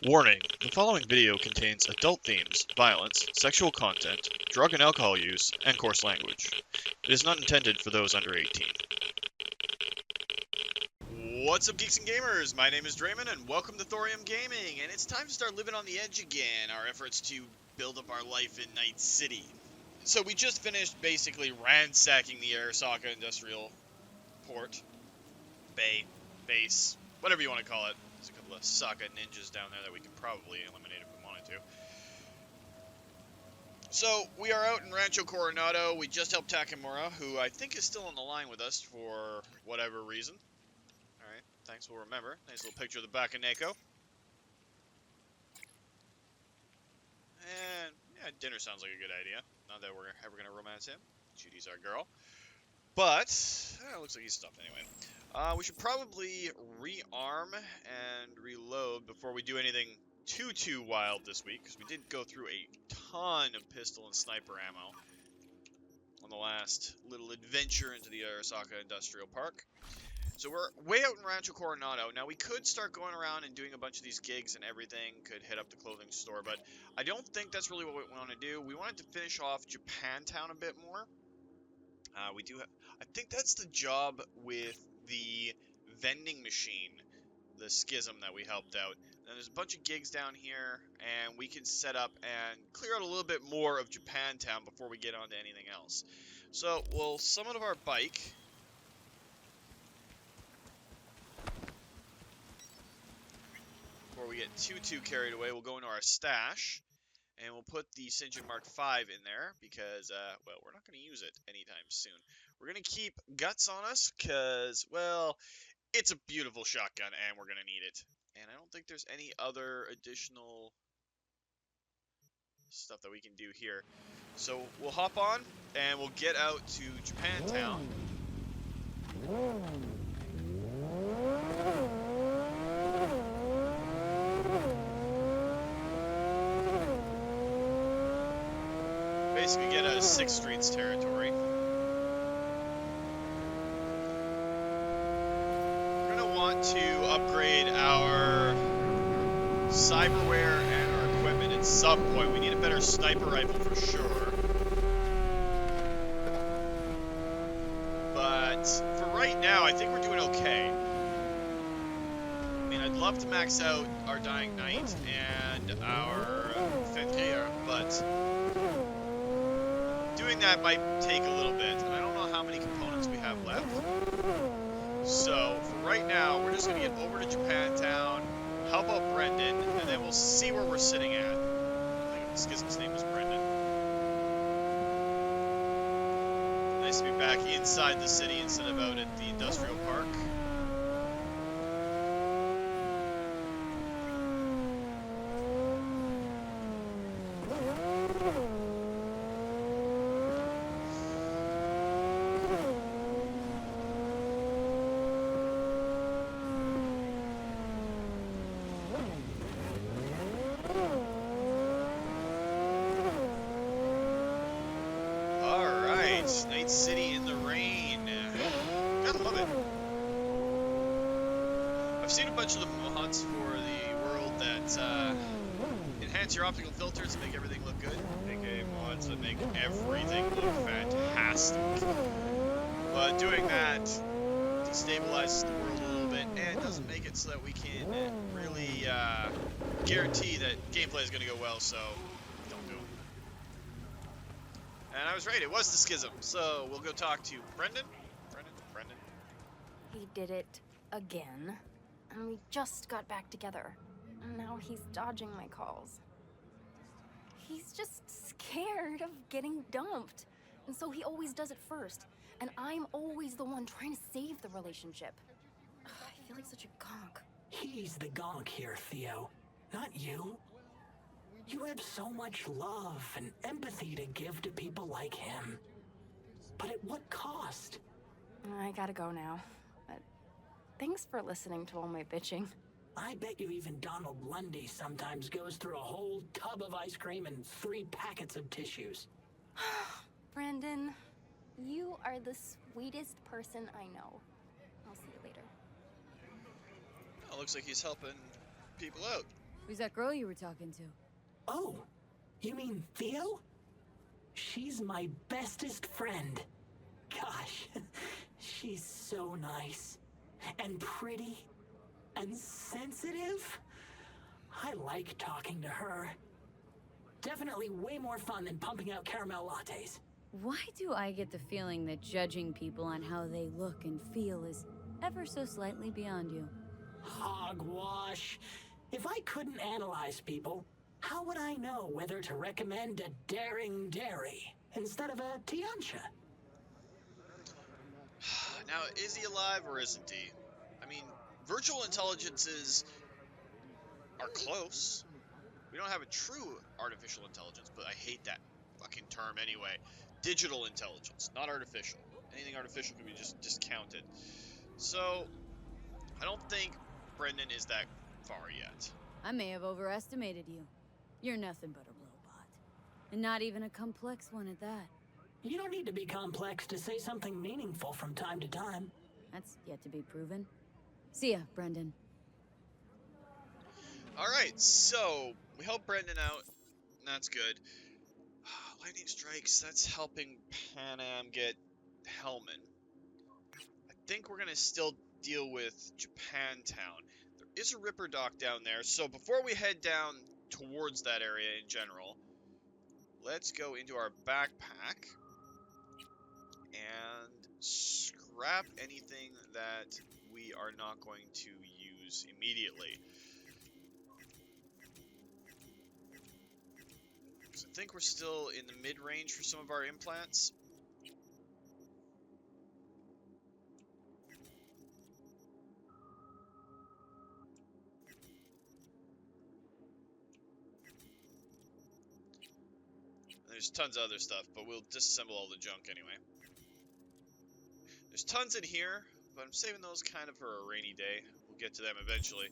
Warning: the following video contains adult themes, violence, sexual content, drug and alcohol use, and coarse language. It is not intended for those under 18. What's up, geeks and gamers? My name is Drementfh, and welcome to Thorium Gaming, and it's time to start living on the edge again, our efforts to build up our life in Night City. So we just finished basically ransacking the Arasaka Industrial Port, Bay, Base, whatever you want to call it. There's a couple of Saka ninjas down there that we can probably eliminate if we wanted to. So, we are out in Rancho Coronado. We just helped Takamura, who I think is still on the line with us for whatever reason. Alright, thanks, we'll remember. Nice little picture of the back of Neko. And, yeah, dinner sounds like a good idea. Not that we're ever going to romance him. Judy's our girl. But, it looks like he's stuffed anyway. We should probably rearm and reload before we do anything too wild this week, because we did go through a ton of pistol and sniper ammo on the last little adventure into the Arasaka Industrial Park. So we're way out in Rancho Coronado. Now, we could start going around and doing a bunch of these gigs and everything, could hit up the clothing store, but I don't think that's really what we want to do. We wanted to finish off Japantown a bit more. We do have, I think that's the job with the vending machine, the schism that we helped out. And there's a bunch of gigs down here, and we can set up and clear out a little bit more of Japantown before we get on to anything else. So we'll summon of our bike. Before we get too carried away, we'll go into our stash. And we'll put the Sinjin Mark V in there because, well, we're not going to use it anytime soon. We're going to keep Guts on us because, well, it's a beautiful shotgun and we're going to need it. And I don't think there's any other additional stuff that we can do here. So we'll hop on and we'll get out to Japantown. Basically get out of 6th Street's territory. We're going to want to upgrade our cyberware and our equipment at some point. We need a better sniper rifle for sure. But for right now, I think we're doing okay. I mean, I'd love to max out our Dying Knight and our Fenrir, but doing that might take a little bit, and I don't know how many components we have left. So, for right now, we're just going to get over to Japantown, help out Brendan, and then we'll see where we're sitting at. I think the Schism's name is Brendan. Nice to be back inside the city instead of out at the industrial park. Night City in the rain. Gotta love it. I've seen a bunch of the mods for the world that enhance your optical filters and make everything look good. AKA mods that make everything look fantastic. But doing that destabilizes the world a little bit and doesn't make it so that we can really guarantee that gameplay is going to go well, so don't do it. And I was right, it was the Schism. So we'll go talk to Brendan. Brendan. He did it again. And we just got back together. And now he's dodging my calls. He's just scared of getting dumped. And so he always does it first. And I'm always the one trying to save the relationship. Ugh, I feel like such a gonk. He's the gonk here, Theo. Not you. You have so much love and empathy to give to people like him. But at what cost? I gotta go now. But thanks for listening to all my bitching. I bet you even Donald Lundy sometimes goes through a whole tub of ice cream and 3 packets of tissues. Brendan, you are the sweetest person I know. I'll see you later. Well, looks like he's helping people out. Who's that girl you were talking to? Oh, you mean Theo? She's my bestest friend. Gosh, she's so nice. And pretty. And sensitive. I like talking to her. Definitely way more fun than pumping out caramel lattes. Why do I get the feeling that judging people on how they look and feel is ever so slightly beyond you? Hogwash. If I couldn't analyze people, how would I know whether to recommend a daring dairy instead of a Tiancha? Now, is he alive or isn't he? I mean, virtual intelligences are close. We don't have a true artificial intelligence, but I hate that fucking term anyway. Digital intelligence, not artificial. Anything artificial can be just discounted. So, I don't think Brendan is that far yet. I may have overestimated you. You're nothing but a robot. And not even a complex one at that. You don't need to be complex to say something meaningful from time to time. That's yet to be proven. See ya, Brendan. Alright, so we help Brendan out. That's good. Lightning strikes, that's helping Panam get Hellman. I think we're gonna still deal with Japantown. There is a Ripper dock down there, so before we head down towards that area in general, let's go into our backpack and scrap anything that we are not going to use immediately. So I think we're still in the mid-range for some of our implants. There's tons of other stuff, but we'll disassemble all the junk anyway. There's tons in here, but I'm saving those kind of for a rainy day. We'll get to them eventually.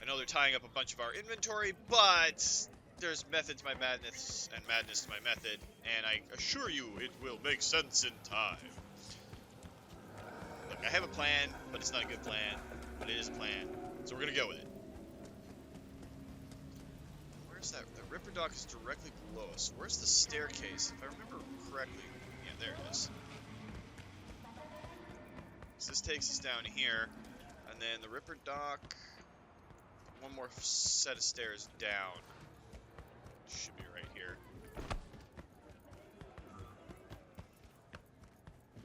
I know they're tying up a bunch of our inventory, but there's method to my madness and madness to my method, and I assure you it will make sense in time. Look, I have a plan, but it's not a good plan, but it is a plan, so we're gonna go with it. Where's that? The Ripper dock is directly below us. Where's the staircase? If I remember correctly, yeah, there it is. So this takes us down here, and then the Ripper dock, one more set of stairs down. Should be right here.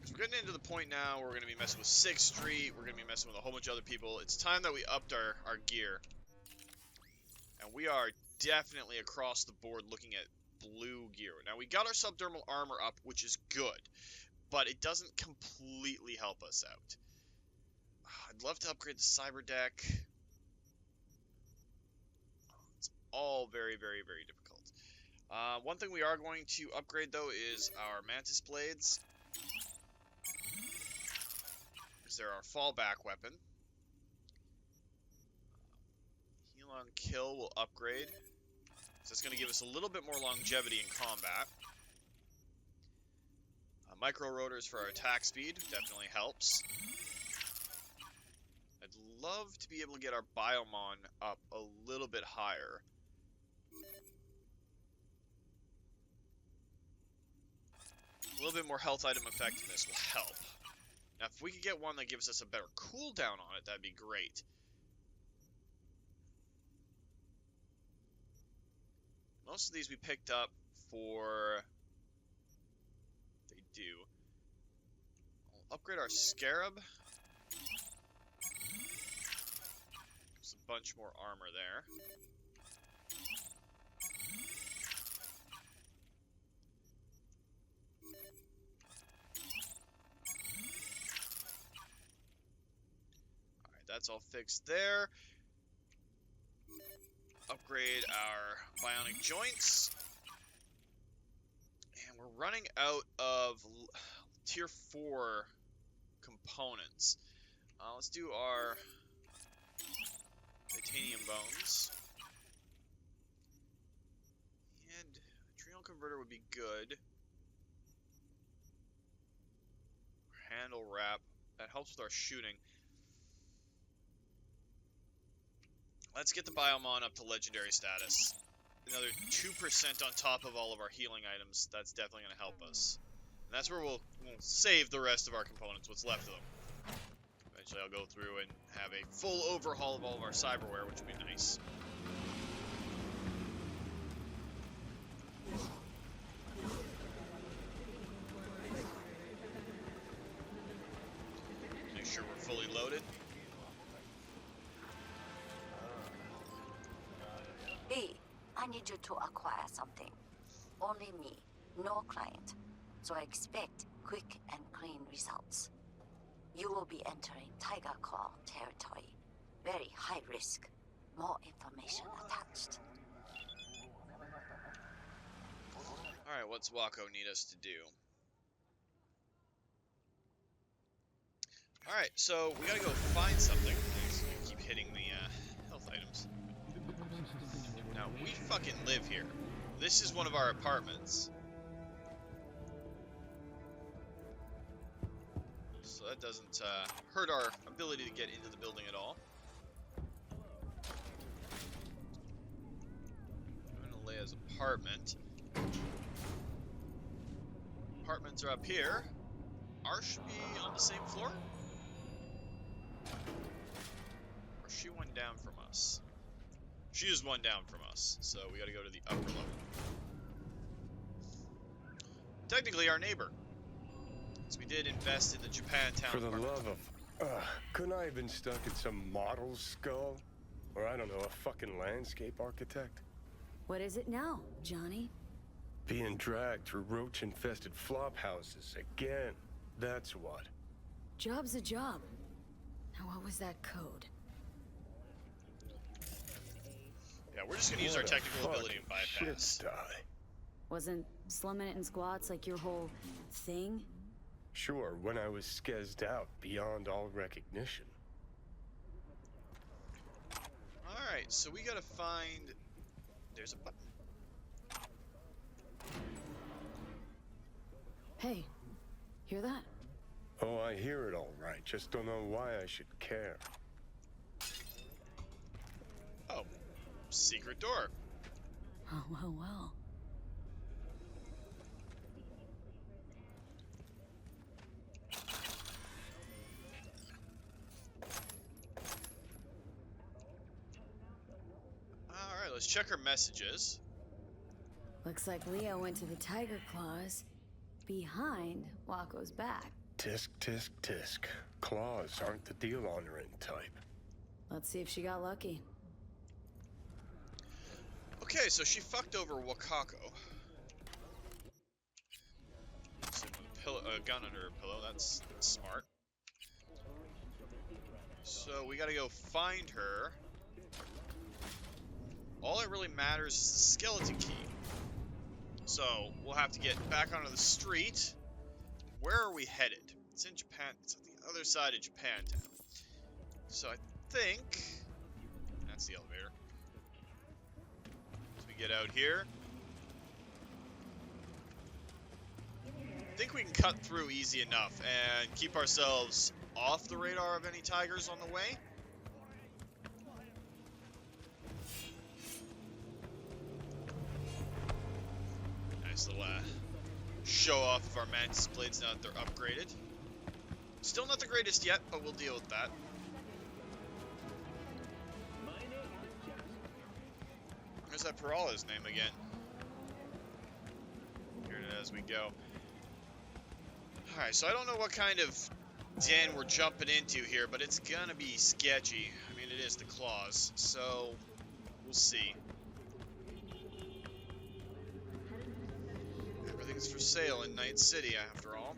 So we're getting into the point now where we're going to be messing with 6th Street, we're going to be messing with a whole bunch of other people. It's time that we upped our gear. And we are definitely across the board looking at blue gear. Now, we got our subdermal armor up, which is good, but it doesn't completely help us out. I'd love to upgrade the cyber deck. It's all very, very, very difficult. One thing we are going to upgrade, though, is our Mantis Blades. Because they're our fallback weapon. Heal on Kill will upgrade. So it's going to give us a little bit more longevity in combat. Micro rotors for our attack speed definitely helps. I'd love to be able to get our Biomon up a little bit higher. A little bit more health item effectiveness will help. Now, if we could get one that gives us a better cooldown on it, that'd be great. Most of these we picked up for... They do. I'll upgrade our Scarab. There's a bunch more armor there. Alright, that's all fixed there. Upgrade our bionic joints. And we're running out of tier 4 components. Let's do our titanium bones. And adrenal converter would be good. Handle wrap. That helps with our shooting. Let's get the Biomon up to legendary status. Another 2% on top of all of our healing items. That's definitely going to help us. And that's where we'll save the rest of our components, what's left of them. Eventually I'll go through and have a full overhaul of all of our cyberware, which would be nice. Make sure we're fully loaded. Hey, I need you to acquire something. Only me, no client. So I expect quick and clean results. You will be entering Tyger Claw territory. Very high risk. More information attached. Alright, what's Wakako need us to do? Alright, so we gotta go find something. I keep hitting the health items. Now, we fucking live here. This is one of our apartments. So that doesn't hurt our ability to get into the building at all. I'm gonna Leia's apartment. Apartments are up here. Ours should be on the same floor? Or is she one down from us? She is one down from us, so we gotta go to the upper level. Technically our neighbor. So we did invest in the Japantown For the apartment. love of... couldn't I have been stuck in some model's skull? Or I don't know, a fucking landscape architect? What is it now, Johnny? Being dragged through roach-infested flop houses again. That's what. Job's a job. Now what was that code? Yeah, we're just gonna use our technical ability and bypass. Shit die. Wasn't slumming it in squats like your whole thing? Sure, when I was skezzed out beyond all recognition. Alright, so we gotta find... There's a button. Hey, hear that? Oh, I hear it all right. Just don't know why I should care. Oh, secret door. Oh, well, well. Alright, let's check our messages. Looks like Leo went to the Tyger Claws behind Wako's back. Tisk, tisk, tisk. Claws aren't the deal-honoring type. Let's see if she got lucky. Okay, so she fucked over Wakako. Sitting with a gun under her pillow, that's smart. So we gotta go find her. All that really matters is the skeleton key. So we'll have to get back onto the street. Where are we headed? It's in Japan. It's on the other side of Japantown. So I think that's the elevator. So we get out here. I think we can cut through easy enough and keep ourselves off the radar of any tigers on the way. Nice little show off of our mantis blades now that they're upgraded. Still not the greatest yet, but we'll deal with that. Where's that Perala's name again? Here it is as we go. Alright, so I don't know what kind of den we're jumping into here, but it's gonna be sketchy. I mean, it is the claws, so we'll see. Everything's for sale in Night City, after all.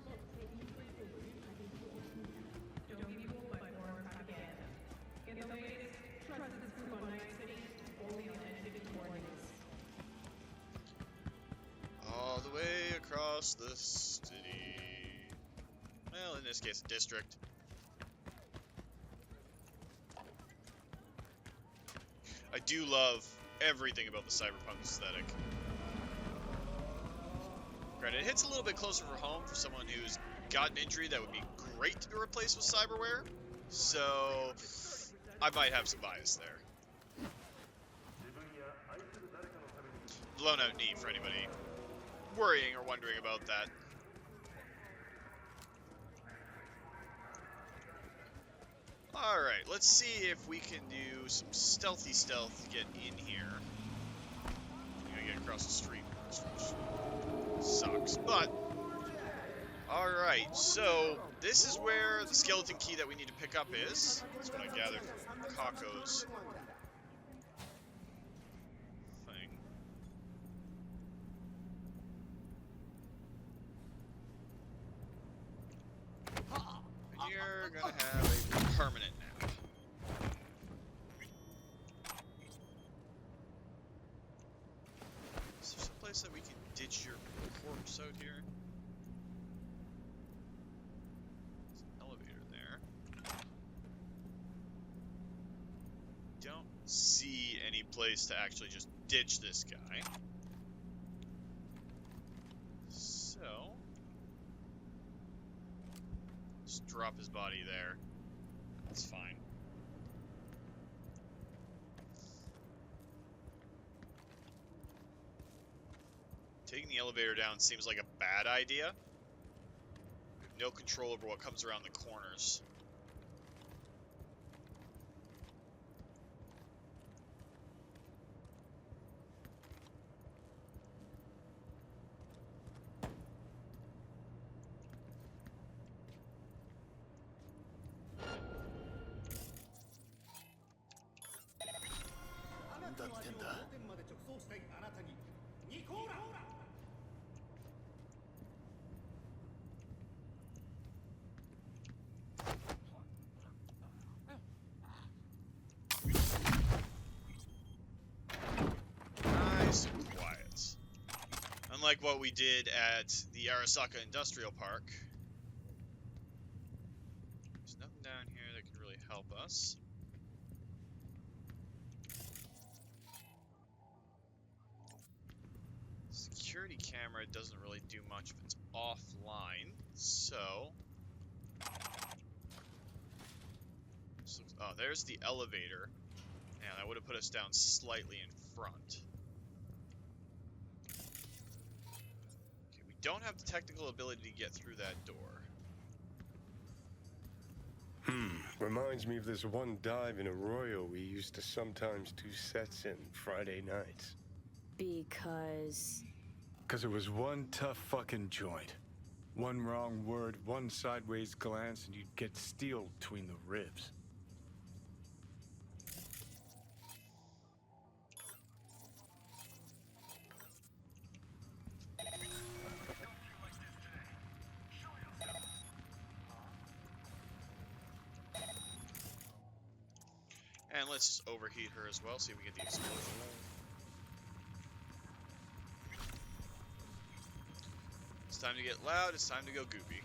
All the way across the city. Well, in this case, a district. I do love everything about the cyberpunk aesthetic. Granted, it hits a little bit closer for home for someone who's got an injury that would be great to be replaced with cyberware. So, I might have some bias there. blown out knee for anybody worrying or wondering about that. Alright, let's see if we can do some stealthy stealth to get in here. I'm gonna get across the street, which sucks, but... Alright, so this is where the skeleton key that we need to pick up is. That's what I gathered from Wakako's thing. And you're gonna have a permanent nap. Is there some place that we can ditch your corpse out here? See any place to actually just ditch this guy. So just drop his body there. That's fine. Taking the elevator down seems like a bad idea. We have no control over what comes around the corners. Nice and quiet. Unlike what we did at the Arasaka Industrial Park. There's nothing down here that can really help us. Security camera doesn't really do much if it's offline, so... Oh, there's the elevator. Yeah, that would have put us down slightly in front. Okay, we don't have the technical ability to get through that door. Reminds me of this one dive in Arroyo we used to sometimes do sets in Friday nights. Because it was one tough fucking joint. One wrong word, one sideways glance, and you'd get steel between the ribs. And let's just overheat her as well, see if we get the explosion. It's time to get loud, it's time to go goopy.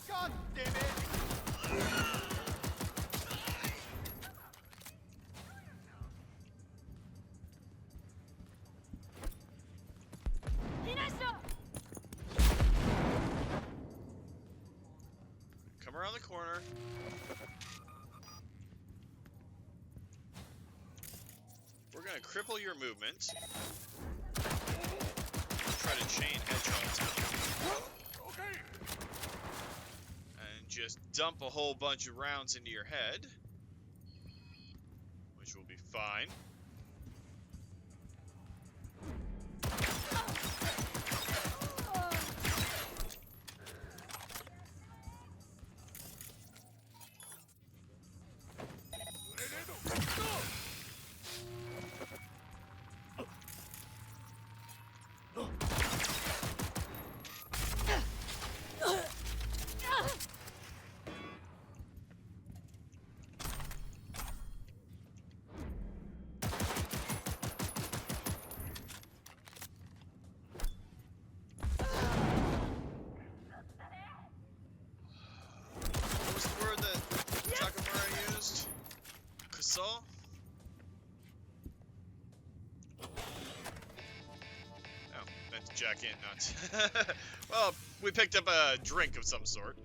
God damn it! Come around the corner. We're gonna cripple your movement. Try to chain headshots. Okay. And just dump a whole bunch of rounds into your head, which will be fine. Jack in, not. Well, we picked up a drink of some sort.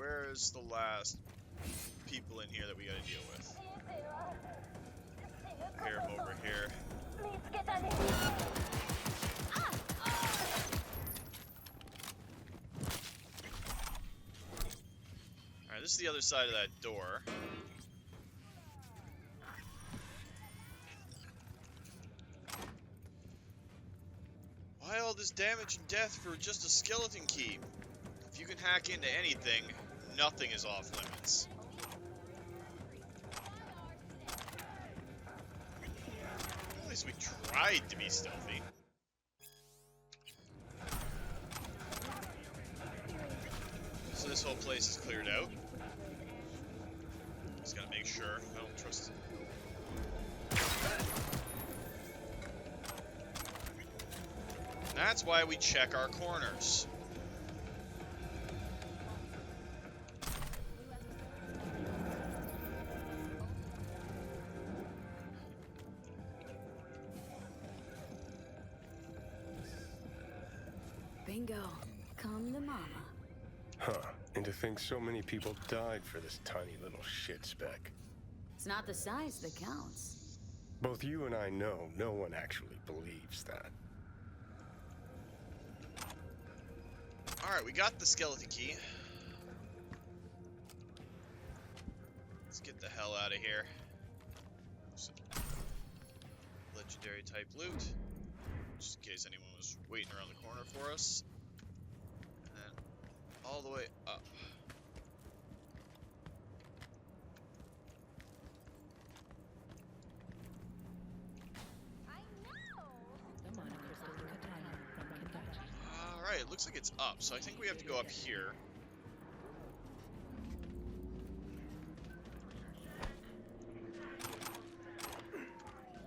where's the last people in here that we gotta deal with? I hear him over here. Alright, this is the other side of that door. Why all this damage and death for just a skeleton key? If you can hack into anything, nothing is off limits. At least we tried to be stealthy. So this whole place is cleared out. Just gotta make sure. I don't trust it. That's why we check our corners. Bingo. Come to mama. Huh. And to think so many people died for this tiny little shit speck. It's not the size that counts. Both you and I know no one actually believes that. Alright, we got the skeleton key. Let's get the hell out of here. Some legendary type loot. Just in case anyone was waiting around the corner for us. And then all the way up. Alright, it looks like it's up, so I think we have to go up here.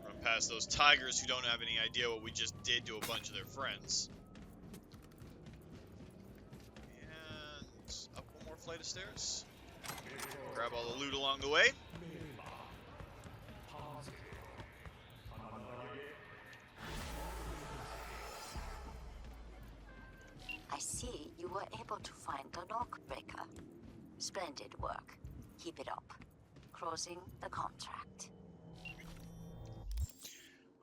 Run past those tigers who don't have any idea what we just did to a bunch of their friends. And up one more flight of stairs. Grab all the loot along the way. I see you were able to find the lock breaker. Splendid work. Keep it up. Closing the contract.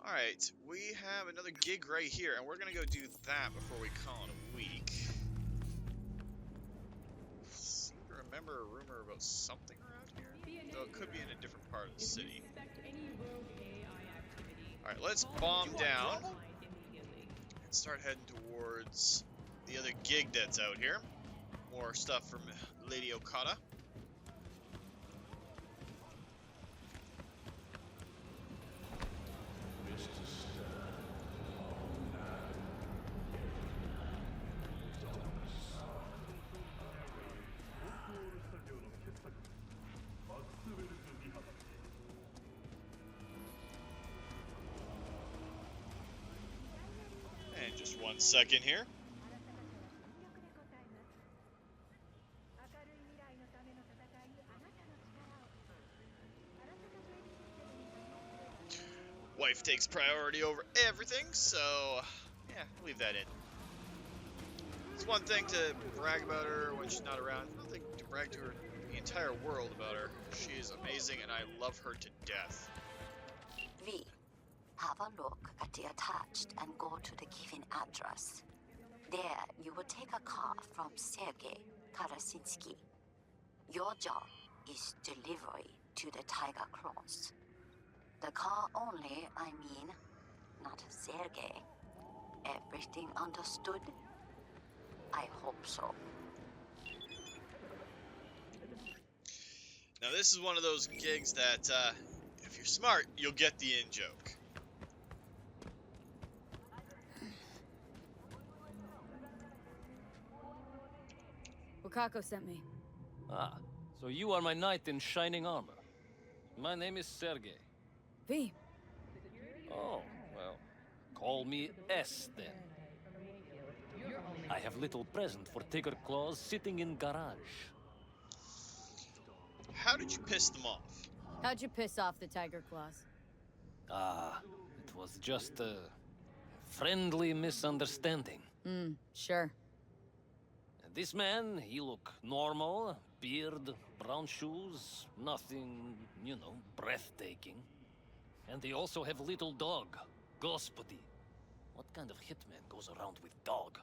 Alright, we have another gig right here, and we're gonna go do that before we call it a week. Seem to remember a rumor about something around here, though it could be in a different part of the city. Alright, let's bomb down and start heading towards the other gig that's out here. More stuff from Lady Okada. And just 1 second here. Wife takes priority over everything, so yeah, leave that in. It's one thing to brag about her when she's not around. It's another thing to brag to her, the entire world about her. She is amazing, and I love her to death. V, have a look at the attached and go to the given address. There, you will take a car from Sergei Karasinski. Your job is delivery to the Tyger clones. The car only, I mean, not Sergei. Everything understood? I hope so. Now this is one of those gigs that, if you're smart, you'll get the in-joke. Wakako sent me. Ah, so you are my knight in shining armor. My name is Sergei. V. Oh, well, call me S then. I have little present for Tiger Claws sitting in garage. How did you piss them off? How'd you piss off the Tiger Claws? Ah, it was just a friendly misunderstanding. Sure. This man, he look normal. Beard, brown shoes, nothing, you know, breathtaking. And they also have little dog, Gospodi. What kind of hitman goes around with dog?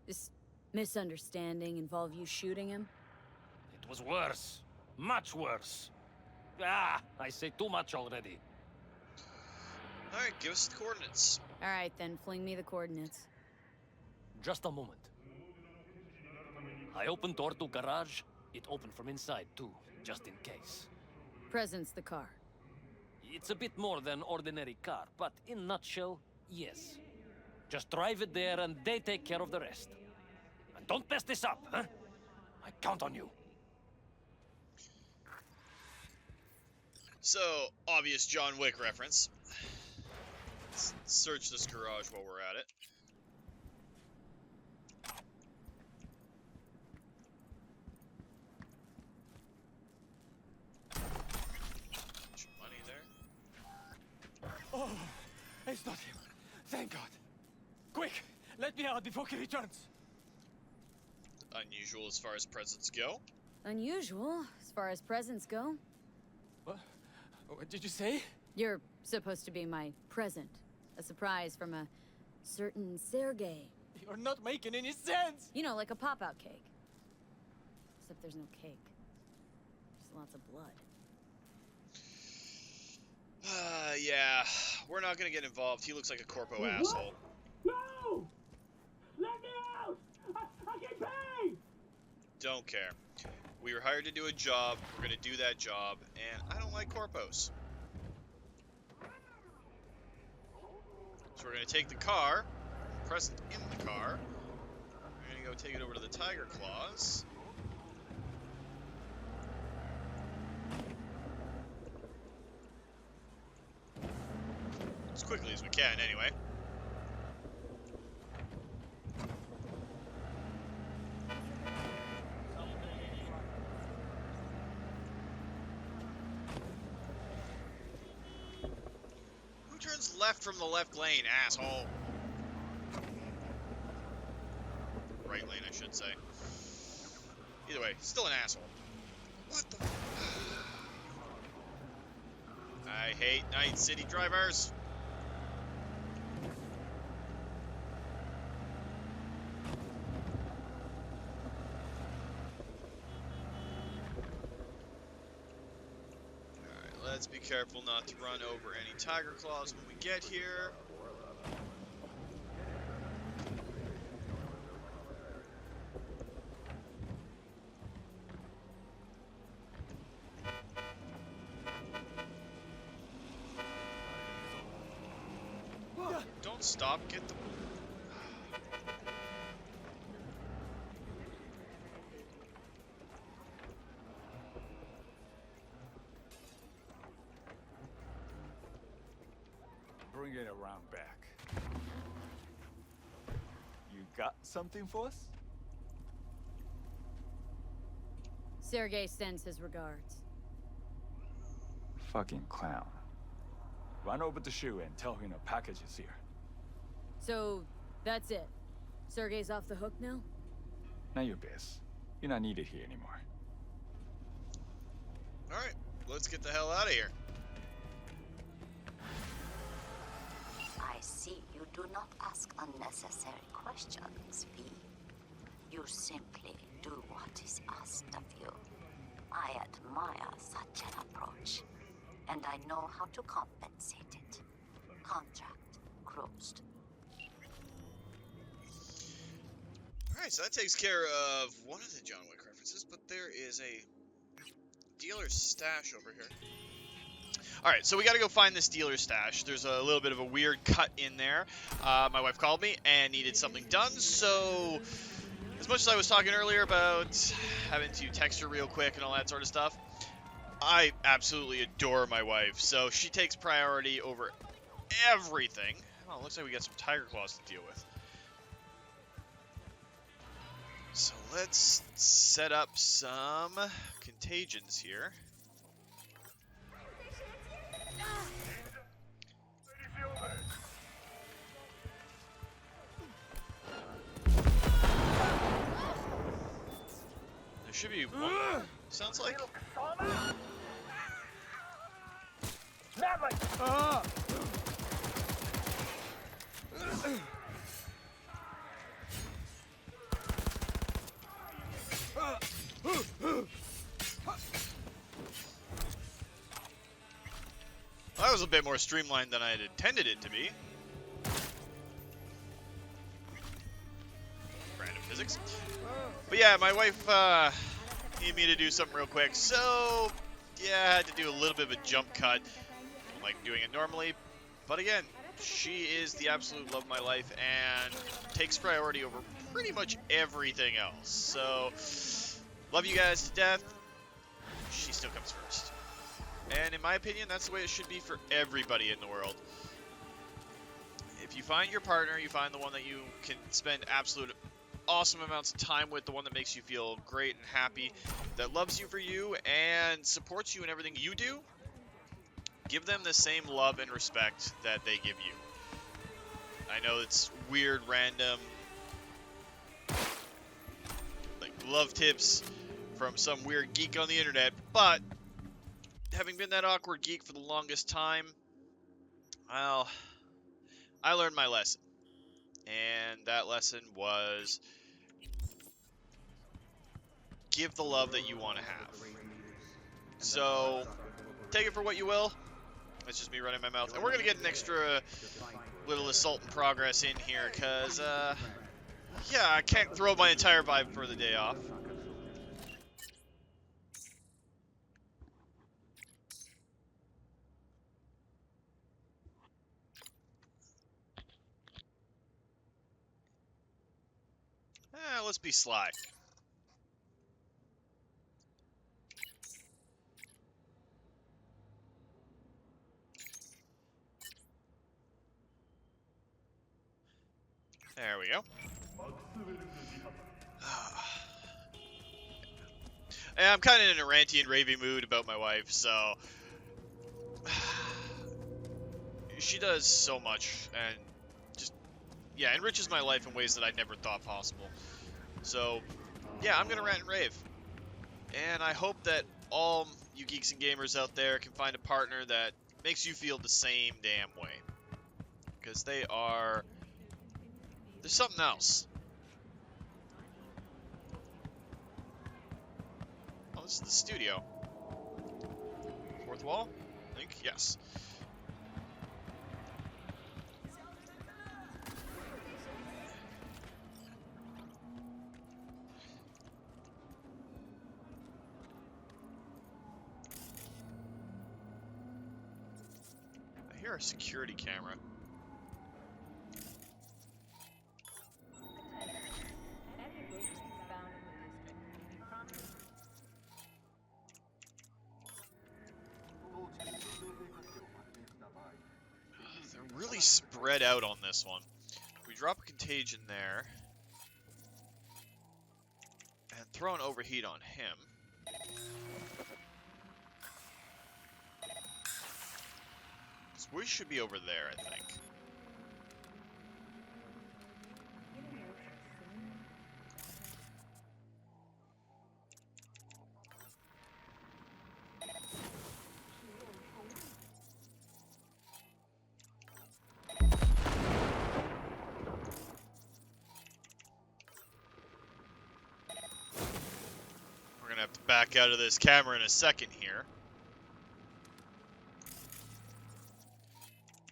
This misunderstanding involve you shooting him? It was worse. Much worse. Ah, I say too much already. Alright, give us the coordinates. Alright then, fling me the coordinates. Just a moment. I opened door to garage. It opened from inside too, just in case. Present's the car. It's a bit more than ordinary car, but in nutshell, yes. Just drive it there and they take care of the rest. And don't mess this up, huh? I count on you. So, obvious John Wick reference. Let's search this garage while we're at it. Some money there. Oh, it's not him. Thank God. Quick, let me out before he returns. Unusual as far as presents go. Unusual, as far as presents go. What did you say? You're supposed to be my present. A surprise from a certain Sergei. You're not making any sense. You know, like a pop-out cake. Except there's no cake. Just lots of blood. Yeah, we're not gonna get involved. He looks like a corpo asshole. No! Let me out! I get paid! Don't care. We were hired to do a job. We're gonna do that job, and I don't like corpos. So we're gonna take the car, present in the car. We're gonna go take it over to the Tyger Claws. As quickly as we can, anyway. Who turns left from the left lane, asshole? Right lane, I should say. Either way, still an asshole. What the? I hate night city drivers. Let's be careful not to run over any Tyger Claws when we get here. Don't stop, get the... Bring it around back. You got something for us? Sergei sends his regards. Fucking clown. Run over to Shu and tell him a package is here. So, that's it. Sergei's off the hook now? Not your biz. You're not needed here anymore. Alright, let's get the hell out of here. I see you do not ask unnecessary questions, V. You simply do what is asked of you. I admire such an approach, and I know how to compensate it. Contract closed. Alright, so that takes care of one of the John Wick references, but there is a dealer's stash over here. Alright, so we gotta go find this dealer's stash. There's a little bit of a weird cut in there. My wife called me and needed something done, so as much as I was talking earlier about having to text her real quick and all that sort of stuff, I absolutely adore my wife, so she takes priority over everything. Oh, looks like we got some Tyger Claws to deal with. So let's set up some contagions here. should be one more, sounds like. Not like. That was a bit more streamlined than I had intended it to be. Random physics. But yeah, my wife needed me to do something real quick, so yeah, I had to do a little bit of a jump cut, like doing it normally. But again, she is the absolute love of my life and takes priority over pretty much everything else. So, love you guys to death. She still comes first. And in my opinion, that's the way it should be for everybody in the world. If you find your partner, you find the one that you can spend absolute awesome amounts of time with, the one that makes you feel great and happy, that loves you for you and supports you in everything you do, give them the same love and respect that they give you. I know it's weird, random, like love tips from some weird geek on the internet, but having been that awkward geek for the longest time, well, I learned my lesson. And that lesson was give the love that you want to have. So, take it for what you will. That's just me running my mouth. And we're going to get an extra little assault and progress in here, because, yeah, I can't throw my entire vibe for the day off. Let's be sly. There we go. And I'm kind of in a ranty and ravey mood about my wife, so she does so much and just, yeah, enriches my life in ways that I never thought possible. So, yeah, I'm gonna rant and rave. And I hope that all you geeks and gamers out there can find a partner that makes you feel the same damn way. Because there's something else. Oh, this is the studio. Fourth wall? I think, yes. I hear a security camera. They're really spread out on this one. We drop a contagion there and throw an overheat on him. We should be over there, I think. We're gonna have to back out of this camera in a second here.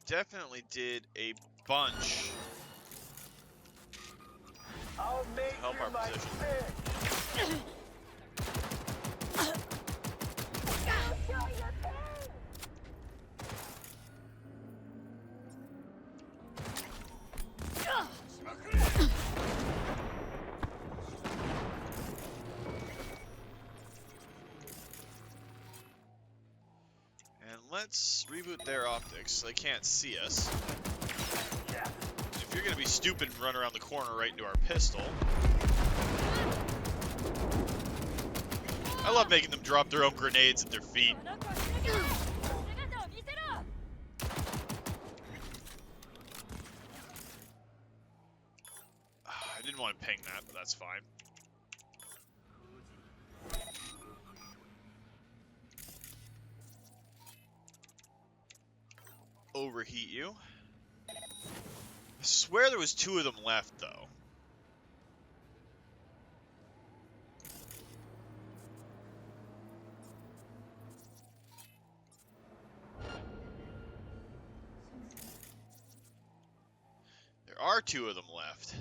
Definitely did a bunch to help our position. Let's reboot their optics so they can't see us. If you're gonna be stupid and run around the corner right into our pistol. I love making them drop their own grenades at their feet. I didn't want to ping that, but that's fine. overheat you. I swear there was 2 of them left, though. There are 2 of them left.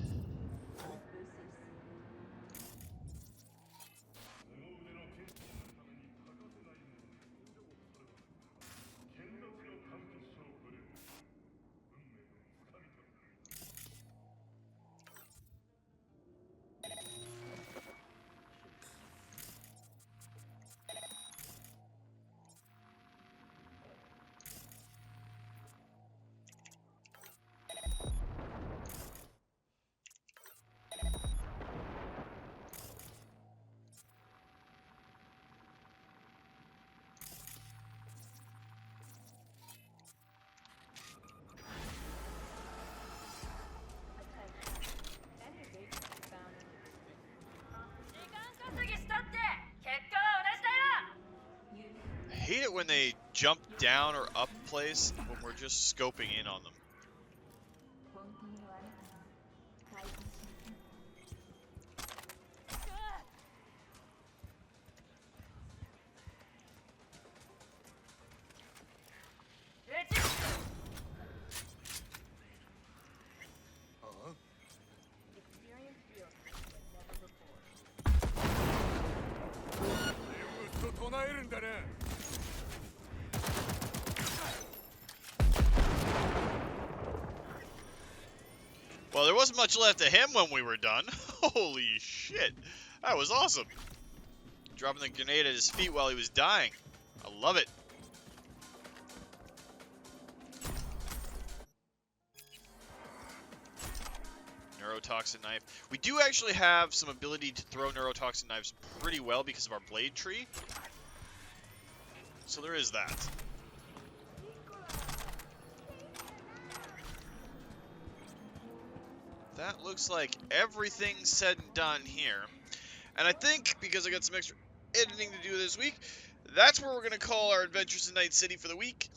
I hate it when they jump down or up place when we're just scoping in on them. Well, there wasn't much left of him when we were done. Holy shit. That was awesome. Dropping the grenade at his feet while he was dying. I love it. Neurotoxin knife. We do actually have some ability to throw neurotoxin knives pretty well because of our blade tree. So there is that. That looks like everything's said and done here. And I think, because I got some extra editing to do this week, that's where we're going to call our adventures in Night City for the week.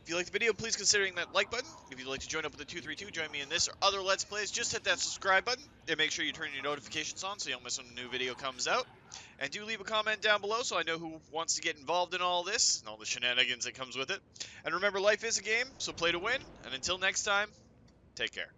If you liked the video, please consider hitting that like button. If you'd like to join up with the 232, join me in this or other Let's Plays, just hit that subscribe button. And make sure you turn your notifications on so you don't miss when a new video comes out. And do leave a comment down below so I know who wants to get involved in all this and all the shenanigans that comes with it. And remember, life is a game, so play to win. And until next time, take care.